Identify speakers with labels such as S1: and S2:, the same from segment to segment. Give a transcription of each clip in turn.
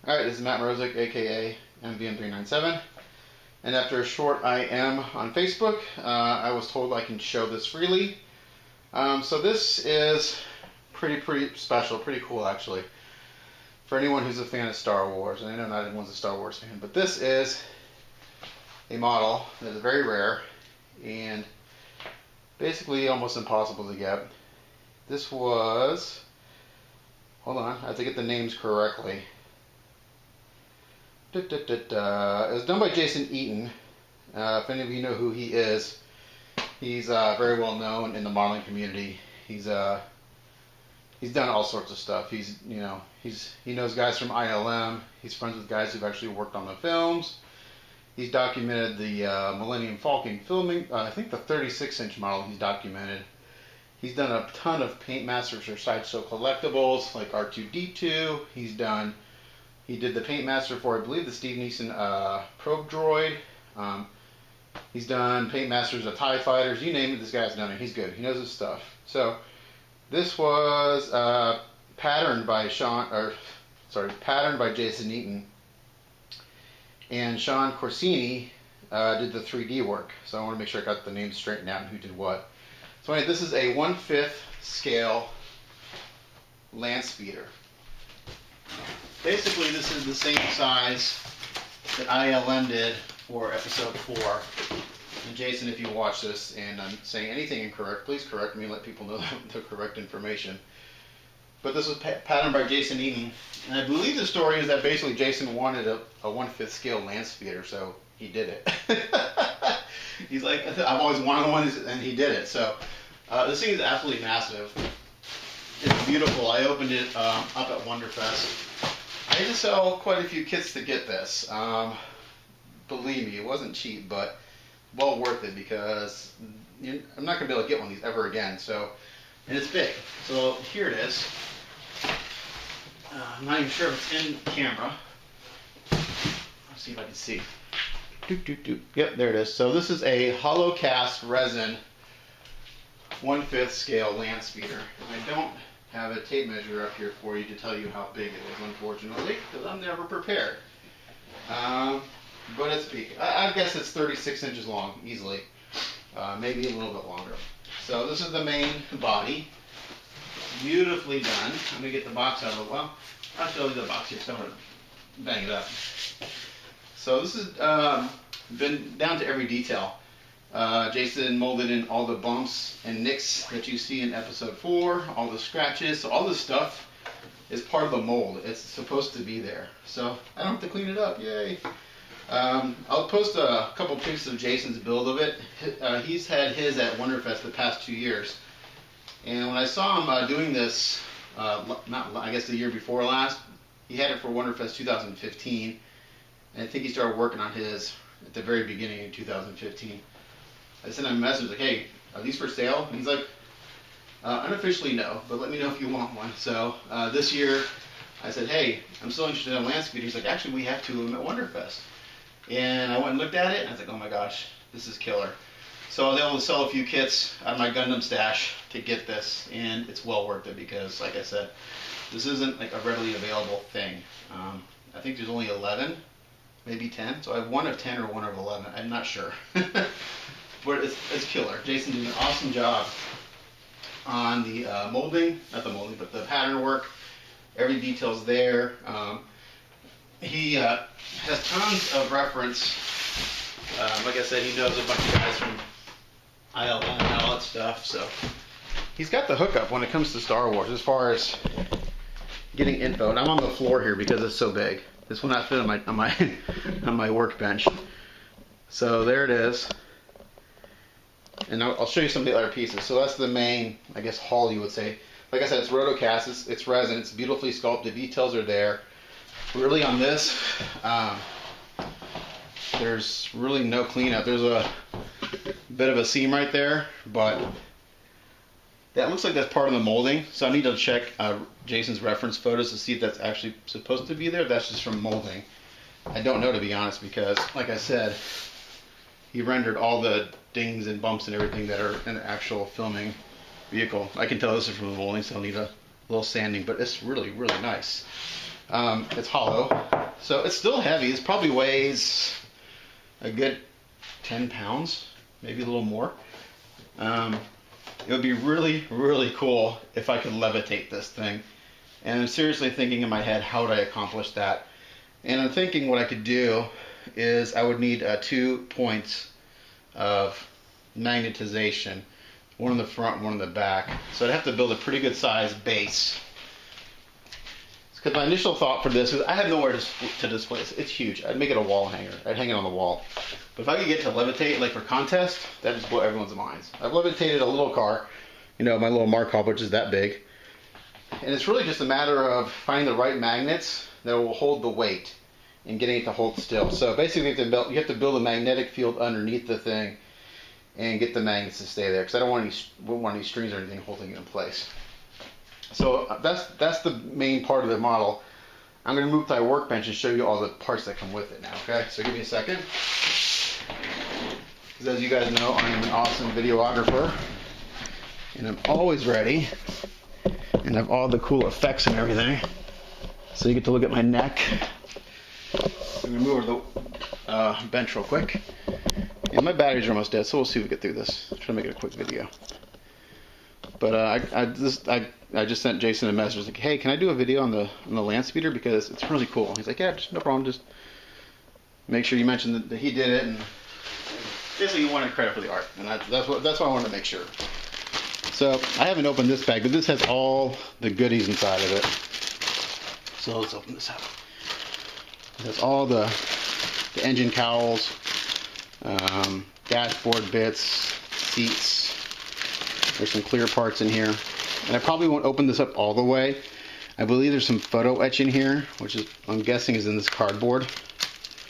S1: Alright, this is Matt Mrozik, aka MVM397, and after a short IM on Facebook, I was told I can show this freely. So this is pretty special, pretty cool actually, for anyone who's a fan of Star Wars, and I know not everyone's a Star Wars fan, but this is a model that is very rare and basically almost impossible to get. This was, hold on, I have to get the names correctly. It was done by Jason Eaton. If any of you know who he is, he's very well known in the modeling community. He's done all sorts of stuff. He knows guys from ILM. He's friends with guys who've actually worked on the films. He's documented the Millennium Falcon filming. I think the 36-inch model he's documented. He's done a ton of Paint Masters or Sideshow collectibles like R2-D2. He did the Paint Master for, I believe, the Steve Neeson probe droid. He's done Paint Masters of TIE Fighters. You name it, this guy's done it. He's good. He knows his stuff. So this was patterned by Jason Eaton, and Sean Corsini did the 3D work. So I want to make sure I got the names straightened out and who did what. So anyway, this is a 1/5 scale Landspeeder. Basically, this is the same size that ILM did for episode 4. And Jason, if you watch this and I'm saying anything incorrect, please correct me and let people know the correct information. But this was patterned by Jason Eaton. And I believe the story is that basically Jason wanted a 1/5 scale Landspeeder, so he did it. He's like, I've always wanted one, and he did it. So this thing is absolutely massive. It's beautiful. I opened it up at Wonderfest. I had to sell quite a few kits to get this. Believe me, it wasn't cheap, but well worth it, because I'm not going to be able to get one of these ever again. So, and it's big. So here it is. I'm not even sure if it's in camera. Let's see if I can see. Yep, there it is. So this is a hollow cast resin 1/5 scale Landspeeder. I don't have a tape measure up here for you to tell you how big it is, unfortunately, because I'm never prepared. But it's big. I guess it's 36 inches long, easily. Maybe a little bit longer. So this is the main body. Beautifully done. I'm going to get the box out of the, well, I'll show you the box here, so I'm going to bang it up. So this has been down to every detail. Jason molded in all the bumps and nicks that you see in episode 4, all the scratches. So all this stuff is part of the mold. It's supposed to be there. So I don't have to clean it up. Yay. I'll post a couple pictures of Jason's build of it. He's had his at Wonderfest the past 2 years. And when I saw him doing this, I guess the year before last, he had it for Wonderfest 2015. And I think he started working on his at the very beginning in 2015. I sent him a message like, hey, are these for sale? And he's like, unofficially no, but let me know if you want one. So this year I said, hey, I'm still interested in Landspeeder. He's like, actually, we have 2 of them at Wonderfest. And I went and looked at it, and I was like, oh my gosh, this is killer. So I was able to sell a few kits out of my Gundam stash to get this, and it's well worth it because, like I said, this isn't like a readily available thing. I think there's only 11, maybe 10. So I have one of 10 or one of 11. I'm not sure. But it's killer. Jason did an awesome job on the molding, not the molding, but the pattern work. Every detail's there. He has tons of reference. Like I said, he knows a bunch of guys from ILM and all that stuff. So he's got the hookup when it comes to Star Wars as far as getting info. And I'm on the floor here because it's so big. This will not fit on my workbench. So there it is. And I'll show you some of the other pieces. So that's the main, I guess, hull you would say. Like I said, it's rotocast, it's resin, it's beautifully sculpted, details are there. Really on this, there's really no cleanup. There's a bit of a seam right there, but that looks like that's part of the molding. So I need to check Jason's reference photos to see if that's actually supposed to be there. That's just from molding. I don't know, to be honest, because, like I said, he rendered all the dings and bumps and everything that are in the actual filming vehicle. I can tell this is from the molding, so I'll need a little sanding, but it's really, really nice. It's hollow. So it's still heavy. This probably weighs a good 10 pounds, maybe a little more. It would be really, really cool if I could levitate this thing. And I'm seriously thinking in my head, how would I accomplish that? And I'm thinking what I could do is I would need 2 points of magnetization. One in the front, one in the back. So I'd have to build a pretty good sized base. Because my initial thought for this is I have nowhere to display this. It's huge. I'd make it a wall hanger. I'd hang it on the wall. But if I could get to levitate, like for contest, that'd just blow everyone's minds. I've levitated a little car, you know, my little Markov, which is that big. And it's really just a matter of finding the right magnets that will hold the weight and getting it to hold still. So basically you have to build a magnetic field underneath the thing and get the magnets to stay there, because I don't want any strings or anything holding it in place. So that's the main part of the model. I'm going to move to my workbench and show you all the parts that come with it now, okay? So give me a second. Because as you guys know, I'm an awesome videographer. And I'm always ready. And I have all the cool effects and everything. So you get to look at my neck. I'm going to move over the bench real quick. And my batteries are almost dead, so we'll see if we get through this. I'll try to make it a quick video. But I just sent Jason a message like, hey, can I do a video on the Landspeeder, because it's really cool. He's like, yeah, just no problem. Just make sure you mention that he did it, and basically he wanted credit for the art, and that's what I wanted to make sure. So I haven't opened this bag, but this has all the goodies inside of it. So let's open this up. It has all the engine cowls, dashboard bits, seats. There's some clear parts in here. And I probably won't open this up all the way. I believe there's some photo etch in here, which is, I'm guessing, is in this cardboard.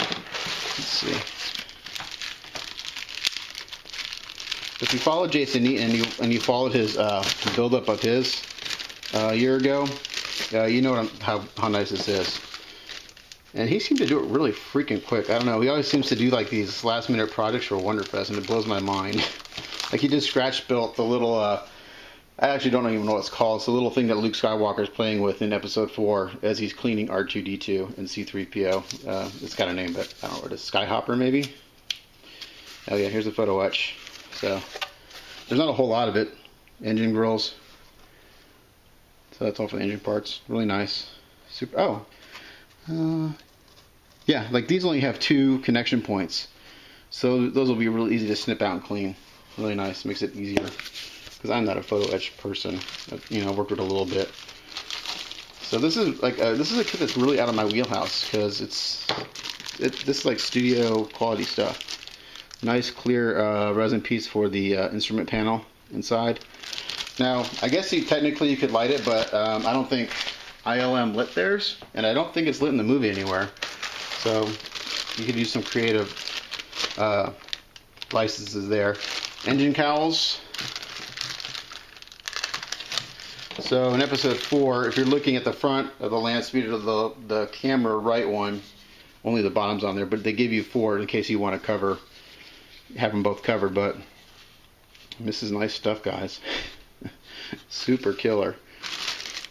S1: Let's see. If you followed Jason Eaton and you followed his buildup of his a year ago, you know how nice this is. And he seemed to do it really freaking quick. I don't know. He always seems to do like these last minute projects for Wonderfest, and it blows my mind. Like he just scratch built the little, I actually don't even know what it's called. It's the little thing that Luke Skywalker's playing with in episode 4 as he's cleaning R2-D2 and C-3PO. It's got a name, but I don't know what it is. Skyhopper maybe? Oh yeah, here's a photo etch. So there's not a whole lot of it. Engine grills. So that's all for the engine parts. Really nice. Super. Yeah, like these only have 2 connection points. So those will be really easy to snip out and clean. Really nice, makes it easier. Because I'm not a photo etch person. You know, I worked with it a little bit. So this is like this is a kit that's really out of my wheelhouse, because this is like studio quality stuff. Nice clear resin piece for the instrument panel inside. Now I guess technically you could light it, but I don't think ILM lit theirs, and I don't think it's lit in the movie anywhere. So you could use some creative licenses there. Engine cowls. So in episode 4, if you're looking at the front of the Landspeeder, the camera right one, only the bottom's on there, but they give you 4 in case you want to have them both covered. But this is nice stuff, guys. Super killer.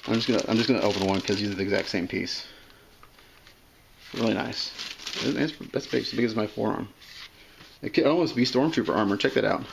S1: I'm just gonna open one because these are the exact same piece. Really nice. That's big. It's as big as my forearm. It could almost be Stormtrooper armor. Check that out.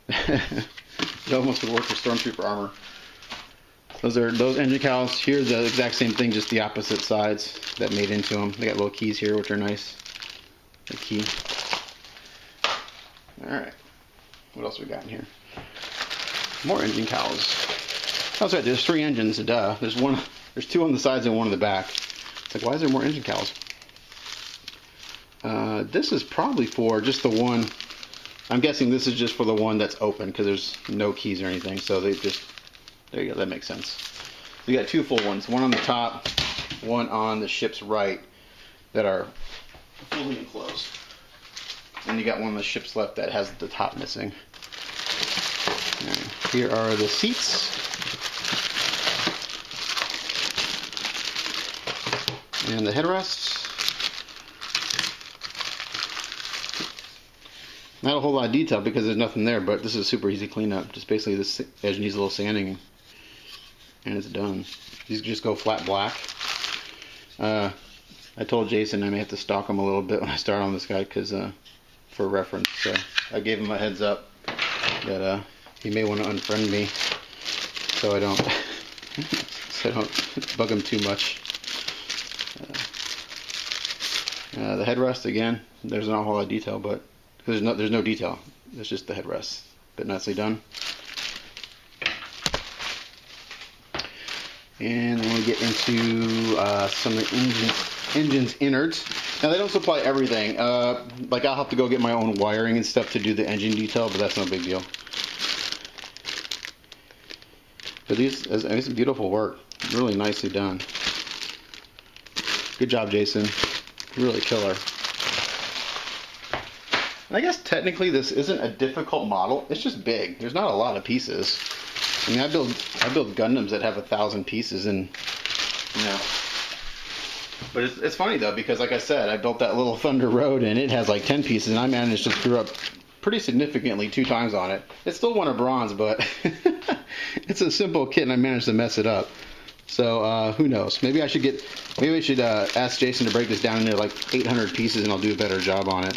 S1: It almost would work for Stormtrooper armor. Those engine cowls. Here's the exact same thing, just the opposite sides that made into them. They got little keys here, which are nice. The key. All right. What else we got in here? More engine cowls. That's right. There's 3 engines. Duh. There's 2 on the sides and 1 on the back. It's like, why is there more engine cowls? This is probably for just the one. I'm guessing this is just for the one that's open, because there's no keys or anything. So they just, there you go. That makes sense. We got 2 full ones. One on the top, one on the ship's right, that are fully enclosed. And you got one on the ship's left that has the top missing. Right. Here are the seats. And the headrests. Not a whole lot of detail because there's nothing there, but this is super easy cleanup. Just basically this edge needs a little sanding and it's done. These just go flat black. I told Jason I may have to stalk him a little bit when I start on this guy, because for reference. So I gave him a heads up that he may want to unfriend me, so I don't bug him too much. The headrest, again, there's not a whole lot of detail, but there's no detail. It's just the headrest. But nicely done. And then we get into some of the engine's innards. Now, they don't supply everything. Like, I'll have to go get my own wiring and stuff to do the engine detail, but that's no big deal. But it's beautiful work. Really nicely done. Good job, Jason. Really killer. And I guess technically this isn't a difficult model. It's just big. There's not a lot of pieces. I mean, I build Gundams that have 1,000 pieces, and you know. But it's funny though, because like I said, I built that little Thunder Road and it has like 10 pieces, and I managed to screw up pretty significantly 2 times on it. It still won a bronze, but it's a simple kit and I managed to mess it up. So who knows? Maybe I should ask Jason to break this down into like 800 pieces, and I'll do a better job on it.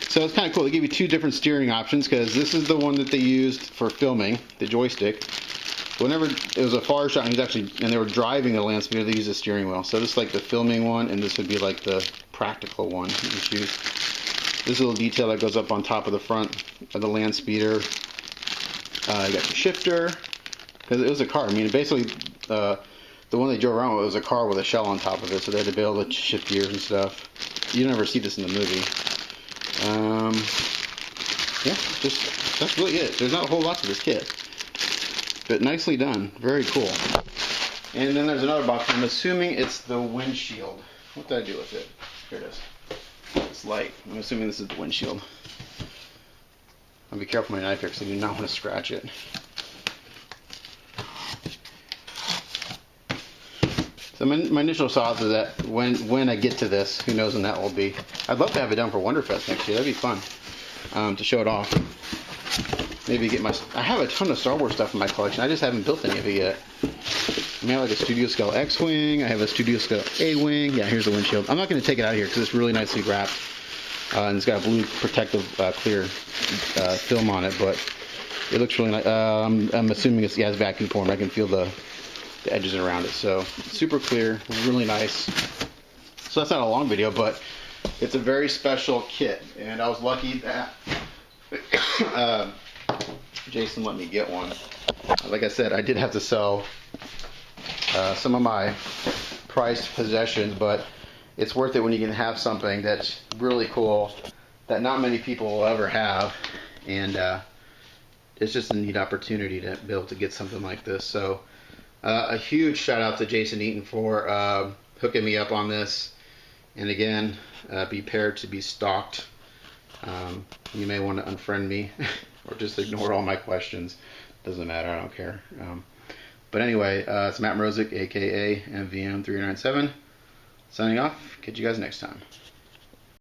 S1: So it's kind of cool. They give you 2 different steering options, because this is the one that they used for filming, the joystick. Whenever it was a far shot and they were driving a Landspeeder, they used a steering wheel. So this is like the filming one, and this would be like the practical one that you choose. This little detail that goes up on top of the front of the Landspeeder. You got the shifter, because it was a car. I mean, basically, the one they drove around with was a car with a shell on top of it, so they had to be able to shift gears and stuff. You never see this in the movie. Yeah, that's really it. There's not a whole lot to this kit, but nicely done. Very cool. And then there's another box. I'm assuming it's the windshield. What did I do with it? Here it is. It's light. I'm assuming this is the windshield. I'll be careful with my knife here, because I do not want to scratch it. So my initial thoughts is that when I get to this, who knows when that will be. I'd love to have it done for Wonderfest next year. That'd be fun to show it off. Maybe get I have a ton of Star Wars stuff in my collection. I just haven't built any of it yet. I mean, I have like a Studio Scale X-Wing. I have a Studio Scale A-Wing. Yeah, here's the windshield. I'm not going to take it out of here because it's really nicely wrapped. And it's got a blue protective clear film on it, but it looks really nice. I'm assuming it's vacuum formed. I can feel the edges around it. So super clear, really nice. So that's not a long video, but it's a very special kit, and I was lucky that Jason let me get one. Like I said, I did have to sell some of my prized possessions, but it's worth it when you can have something that's really cool that not many people will ever have, and it's just a neat opportunity to be able to get something like this. So a huge shout out to Jason Eaton for hooking me up on this. And again, be prepared to be stalked. You may want to unfriend me or just ignore all my questions. Doesn't matter, I don't care. But anyway, it's Matt Mrozik, aka MVM397, signing off. Catch you guys next time.